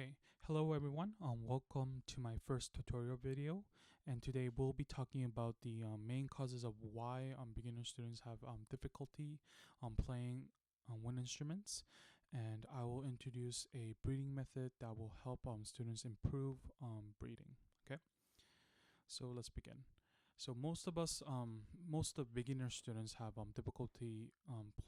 Okay, hello everyone. Welcome to my first tutorial video, and today we'll be talking about the main causes of why beginner students have difficulty playing wind instruments, and I will introduce a breathing method that will help students improve breathing. Okay, so let's begin. So most of beginner students have difficulty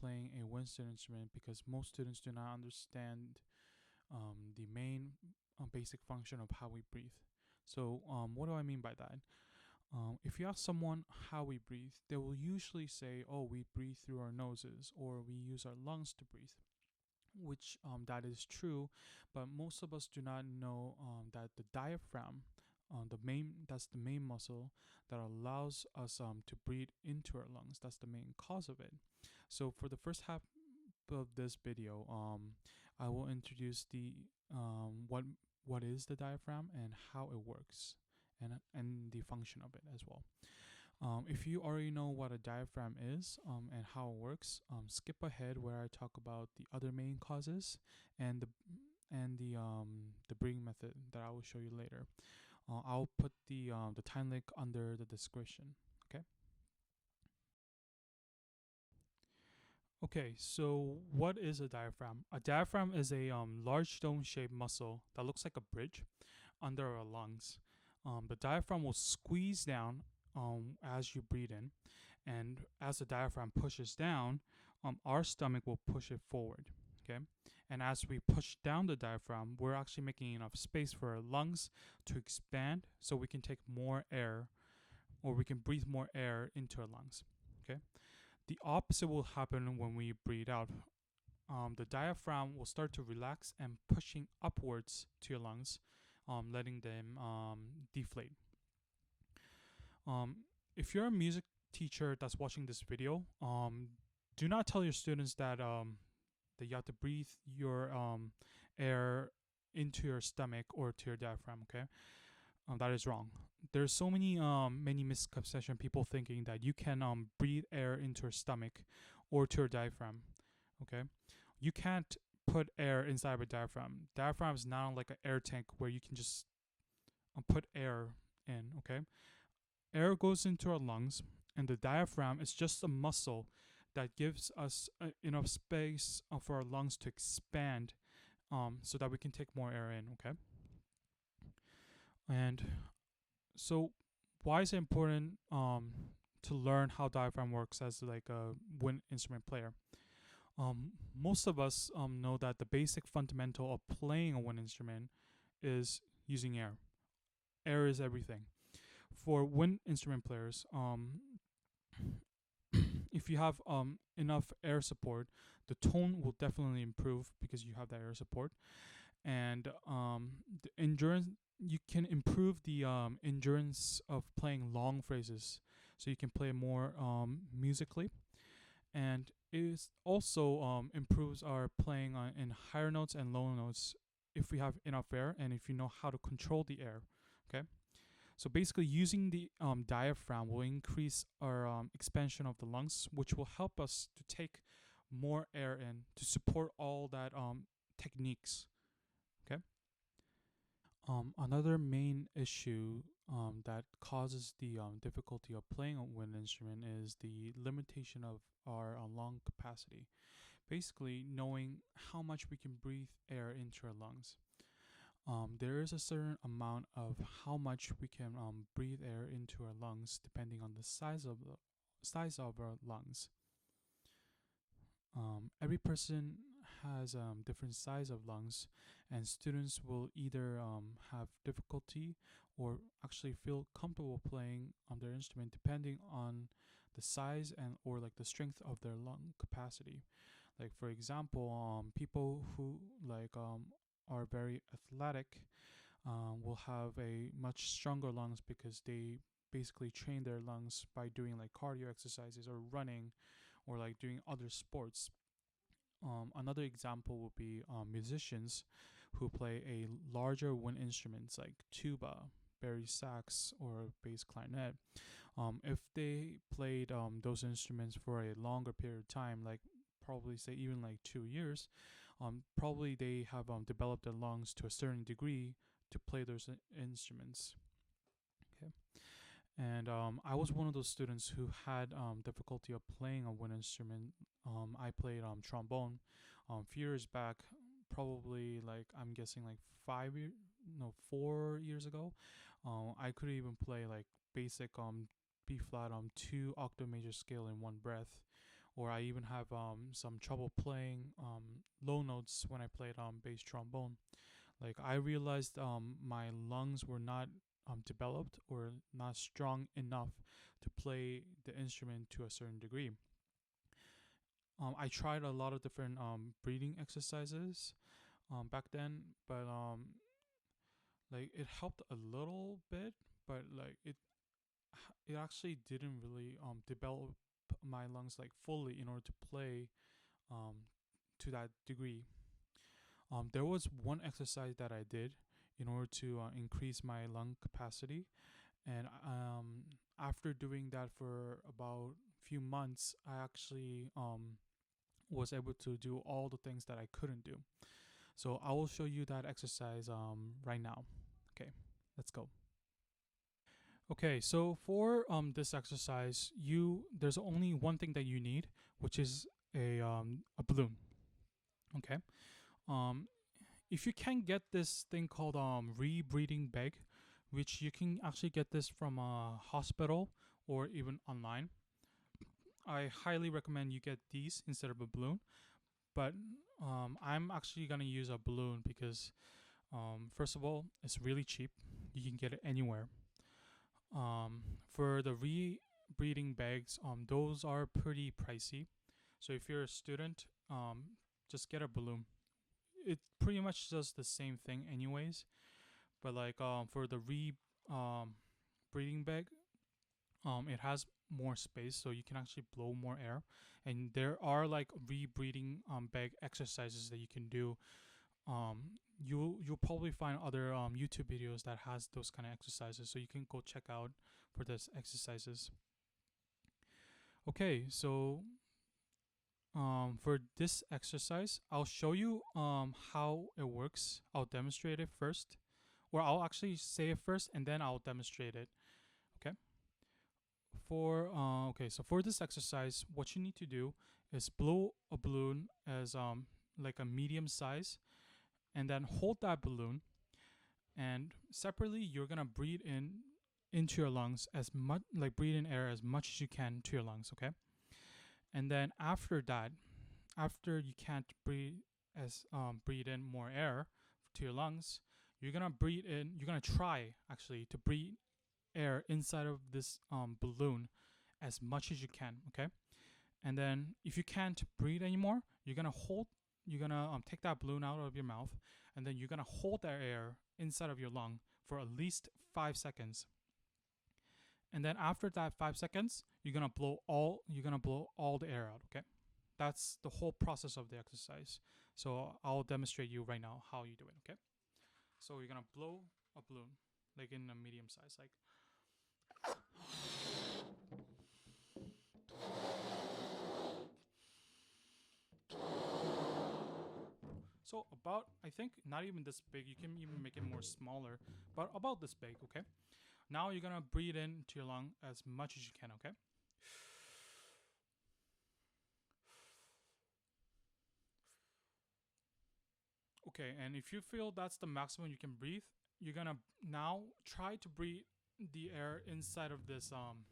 playing a wind instrument because most students do not understand the main basic function of how we breathe. So, what do I mean by that? If you ask someone how we breathe, they will usually say, "Oh, we breathe through our noses, or we use our lungs to breathe." Which that is true, but most of us do not know that the diaphragm, that's the main muscle that allows us to breathe into our lungs. That's the main cause of it. So for the first half of this video, I will introduce the what is the diaphragm and how it works, and the function of it as well. If you already know what a diaphragm is and how it works, skip ahead where I talk about the other main causes and the breathing method that I will show you later. I'll put the time link under the description. Okay. Okay, so what is a diaphragm? A diaphragm is a large dome-shaped muscle that looks like a bridge under our lungs. The diaphragm will squeeze down as you breathe in, and as the diaphragm pushes down, our stomach will push it forward. Okay, and as we push down the diaphragm, we're actually making enough space for our lungs to expand, so we can take more air, or we can breathe more air into our lungs. Okay. The opposite will happen when we breathe out. The diaphragm will start to relax and pushing upwards to your lungs, letting them deflate. If you're a music teacher that's watching this video, do not tell your students that you have to breathe your air into your stomach or to your diaphragm. Okay, that is wrong. There's so many misconceptions. People thinking that you can breathe air into your stomach or to your diaphragm. Okay, you can't put air inside of a diaphragm. Diaphragm is not like an air tank where you can just put air in. Okay, air goes into our lungs, and the diaphragm is just a muscle that gives us enough space for our lungs to expand, so that we can take more air in. Okay, and so why is it important to learn how diaphragm works as like a wind instrument player? Most of us know that the basic fundamental of playing a wind instrument is using air. Air is everything. For wind instrument players, if you have enough air support, the tone will definitely improve because you have that air support, and the endurance. You can improve the endurance of playing long phrases, so you can play more musically, and it also improves our playing in higher notes and lower notes if we have enough air and if you know how to control the air. Okay. So basically, using the diaphragm will increase our expansion of the lungs, which will help us to take more air in to support all that techniques. Okay. Another main issue that causes the difficulty of playing a wind instrument is the limitation of our lung capacity. Basically, knowing how much we can breathe air into our lungs. There is a certain amount of how much we can breathe air into our lungs depending on the size of our lungs. Every person has different size of lungs, and students will either have difficulty or actually feel comfortable playing their instrument depending on the size and or like the strength of their lung capacity. Like for example, people who are very athletic will have a much stronger lungs because they basically train their lungs by doing like cardio exercises or running or like doing other sports. Another example would be musicians who play a larger wind instruments like tuba, bari sax, or bass clarinet. If they played those instruments for a longer period of time, like probably say even like 2 years, probably they have developed their lungs to a certain degree to play those instruments. Okay, and I was one of those students who had difficulty of playing a wind instrument. I played trombone few years back, probably like I'm guessing like 5 years, no 4 years ago. I could even play like basic B flat 2 octave major scale in one breath, or I even have some trouble playing low notes when I played bass trombone. Like I realized my lungs were not developed or not strong enough to play the instrument to a certain degree. I tried a lot of different breathing exercises back then, but like it helped a little bit, but like it actually didn't really develop my lungs like fully in order to play um, to that degree. There was one exercise that I did in order to increase my lung capacity, and after doing that for about few months, I actually was able to do all the things that I couldn't do. So I will show you that exercise right now. Okay, let's go. Okay, so for this exercise, there's only one thing that you need, which is a balloon. Okay. Um, if you can get this thing called rebreathing bag, which you can actually get this from a hospital or even online, I highly recommend you get these instead of a balloon. But I'm actually gonna use a balloon because first of all, it's really cheap. You can get it anywhere. For the rebreathing bags, those are pretty pricey. So if you're a student, just get a balloon. It pretty much does the same thing, anyways. But like for the um, breathing bag, it has more space, so you can actually blow more air. And there are like rebreathing bag exercises that you can do. You'll probably find other YouTube videos that has those kind of exercises, so you can go check out for those exercises. Okay, so for this exercise, I'll show you how it works. I'll demonstrate it first, or I'll actually say it first and then I'll demonstrate it. Okay. So for this exercise, what you need to do is blow a balloon as like a medium size, and then hold that balloon, and separately you're gonna breathe in into your lungs as much, like breathe in air as much as you can to your lungs. Okay. And then after that, after you can't breathe in more air to your lungs, you're gonna try actually to breathe air inside of this balloon as much as you can. Okay. And then if you can't breathe anymore, you're gonna take that balloon out of your mouth, and then you're gonna hold that air inside of your lung for at least 5 seconds. And then after that 5 seconds, you're gonna blow all the air out. Okay. That's the whole process of the exercise. So I'll demonstrate you right now how you do it. Okay. So you're gonna blow a balloon like in a medium size, like. So about, I think not even this big. You can even make it more smaller, but about this big. Okay. Now you're gonna breathe into your lung as much as you can. Okay. Okay, and if you feel that's the maximum you can breathe, you're gonna now try to breathe the air inside of this balloon.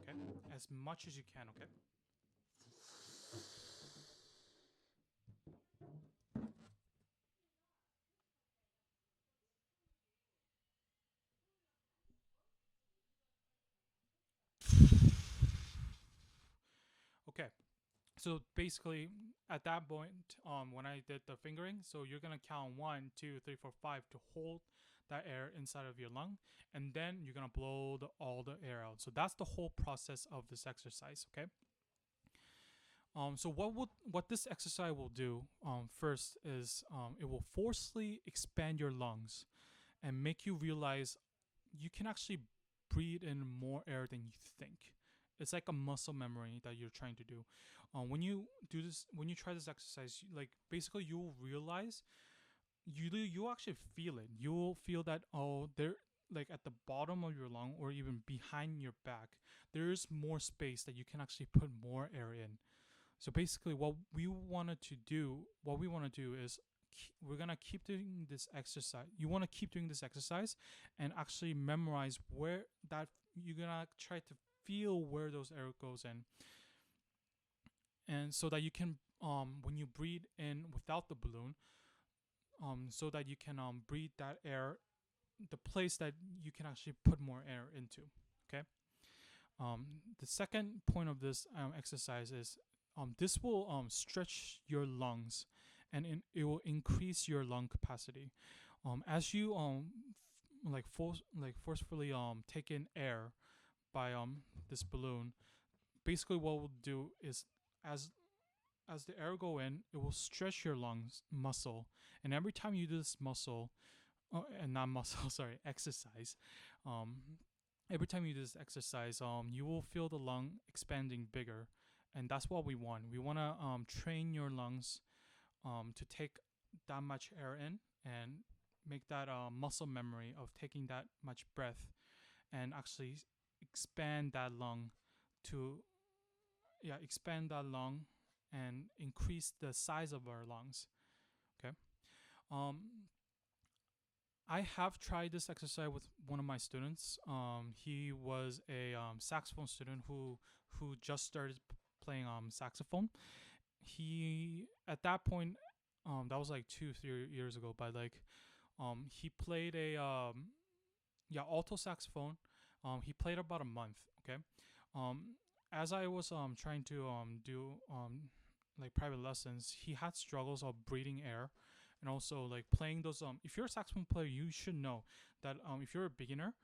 Okay, as much as you can. Okay. Okay. So basically, at that point, when I did the fingering, so you're gonna count 1, 2, 3, 4, 5 to hold that air inside of your lung, and then you're gonna blow all the air out. So that's the whole process of this exercise. Okay. So what this exercise will do first is it will forcefully expand your lungs and make you realize you can actually breathe in more air than you think. It's like a muscle memory that you're trying to do. When you do this, when you try this exercise, like basically you'll realize you actually feel it. You'll feel that, oh, there, like at the bottom of your lung or even behind your back, there's more space that you can actually put more air in. So basically, what we want to do is we're gonna keep doing this exercise. You want to keep doing this exercise and actually memorize where that you're gonna try to feel where those air goes in, and so that you can when you breathe in without the balloon, so that you can breathe that air, the place that you can actually put more air into. Okay. The second point of this exercise is this will stretch your lungs, and it will increase your lung capacity. As you forcefully take in air by this balloon, basically what we'll do is as as the air go in, it will stretch your lungs muscle, and every time you do this muscle, and not muscle, sorry, exercise, um, every time you do this exercise, you will feel the lung expanding bigger, and that's what we want. We want to train your lungs to take that much air in and make that muscle memory of taking that much breath and actually expand that lung to expand that lung and increase the size of our lungs. Okay. Um, I have tried this exercise with one of my students. He was a saxophone student who just started playing saxophone. He at that point, that was like 2 3 years ago. But like, he played a alto saxophone. He played about a month. Okay. Um, as I was trying to do like private lessons, he had struggles of breathing air, and also like playing those. If you're a saxophone player, you should know that if you're a beginner,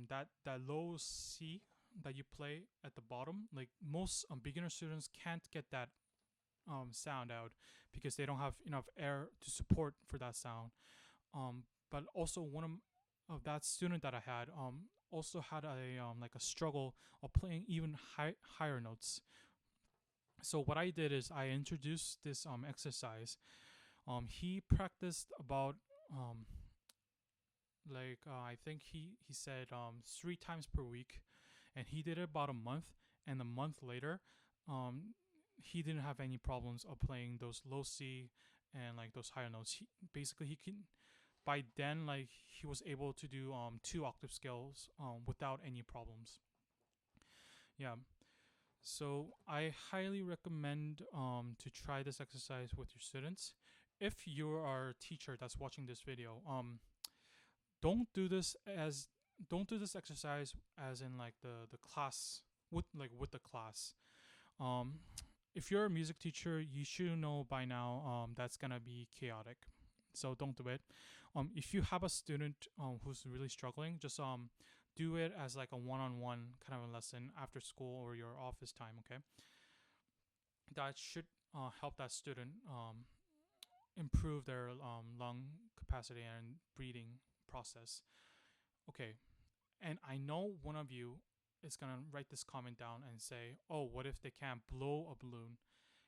that low C that you play at the bottom, like most beginner students can't get that sound out because they don't have enough air to support for that sound. But also of that student that I had also had a like a struggle of playing even higher notes. So what I did is I introduced this exercise. He practiced about I think he said 3 times per week, and he did it about a month. And a month later, um, he didn't have any problems of playing those low C and like those higher notes. He can by then, like, he was able to do 2 octave scales without any problems. Yeah. So I highly recommend to try this exercise with your students. If you are a teacher that's watching this video, don't do this as don't do this exercise as in like the class with the class. Um, if you're a music teacher, you should know by now that's gonna be chaotic, so don't do it. If you have a student who's really struggling, just do it as like a one-on-one kind of a lesson after school or your office time. Okay, that should help that student improve their lung capacity and breathing process. Okay, and I know one of you is gonna write this comment down and say, "Oh, what if they can't blow a balloon?"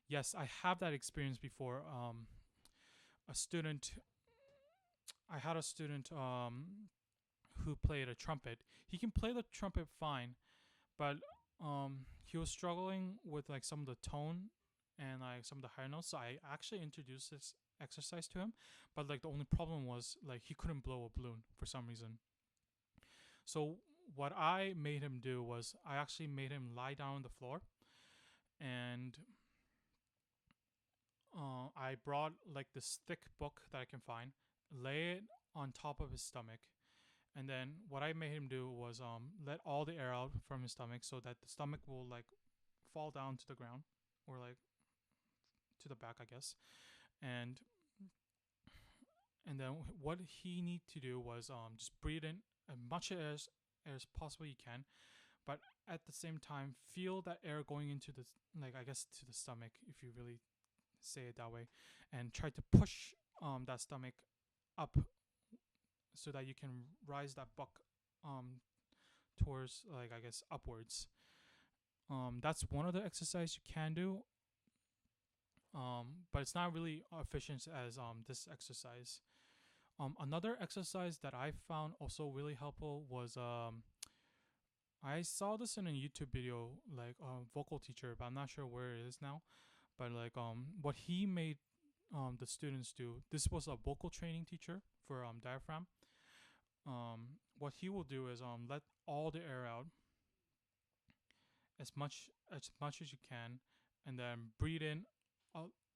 Yes, I have that experience before. A student, I had a student who played a trumpet. He can play the trumpet fine, but he was struggling with like some of the tone and like some of the higher notes. So I actually introduced this exercise to him, but like the only problem was like he couldn't blow a balloon for some reason. So what I made him do was I actually made him lie down on the floor, and I brought like this thick book that I can find, lay it on top of his stomach, and then what I made him do was let all the air out from his stomach so that the stomach will like fall down to the ground or like to the back, I guess. And then what he need to do was just breathe in as much as possible you can, but at the same time feel that air going into the like I guess to the stomach if you really say it that way, and try to push that stomach up so that you can rise that buck um towards like I guess upwards. That's one of the exercise you can do, but it's not really efficient as this exercise. Another exercise that I found also really helpful was I saw this in a YouTube video, like a vocal teacher, but I'm not sure where it is now. But like what he made the students do. This was a vocal training teacher for diaphragm. What he will do is let all the air out as much as you can, and then breathe in,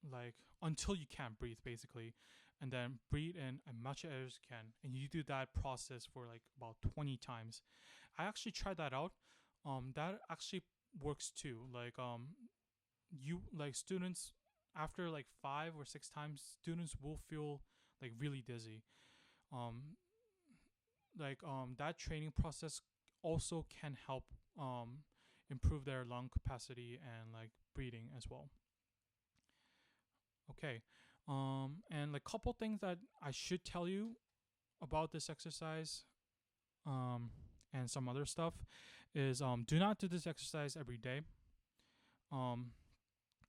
like until you can't breathe, basically, and then breathe in as much air as you can, and you do that process for like about 20 times. I actually tried that out. That actually works too. Like you like students after like 5 or 6 times, students will feel like really dizzy. Um, that training process also can help improve their lung capacity and like breathing as well. Okay. And like couple things that I should tell you about this exercise, um, and some other stuff is do not do this exercise every day. Um,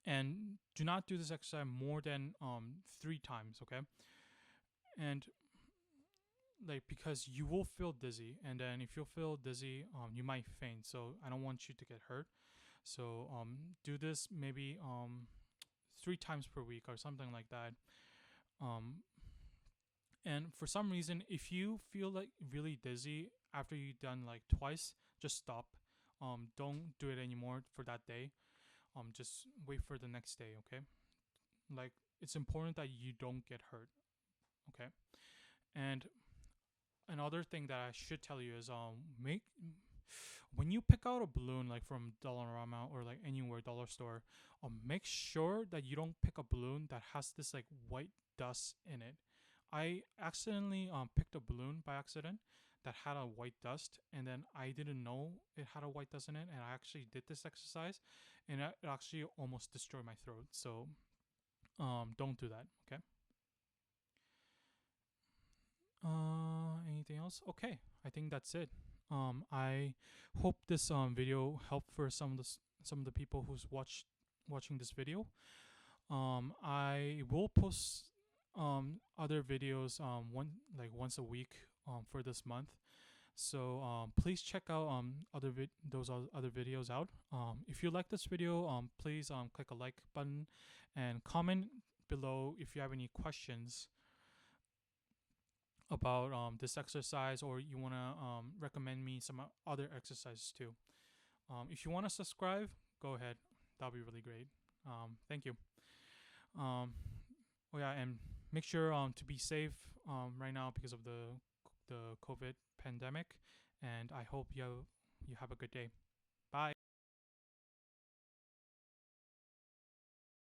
and do not do this exercise more than 3 times. Okay. And like because you will feel dizzy, and then if you feel dizzy, you might faint. So I don't want you to get hurt. So do this maybe 3 times per week or something like that. Um, and for some reason, if you feel like really dizzy after you've done like twice, just stop. Don't do it anymore for that day. Just wait for the next day. Okay. Like it's important that you don't get hurt. Okay. And another thing that I should tell you is make when you pick out a balloon like from Dollarama or like anywhere dollar store, make sure that you don't pick a balloon that has this like white dust in it. I accidentally picked a balloon by accident that had a white dust, and then I didn't know it had a white dust in it, and I actually did this exercise, and it actually almost destroyed my throat. So don't do that. Okay. Anything else? Okay, I think that's it. I hope this video helped for some of the people who's watching this video. I will post other videos once a week for this month. So please check out those other videos out. If you like this video, please click a like button and comment below if you have any questions about this exercise, or you want to recommend me some other exercises too. If you want to subscribe, go ahead. That'll be really great. Thank you. Um, oh yeah, and make sure to be safe right now because of the COVID pandemic. And I hope you have a good day. Bye.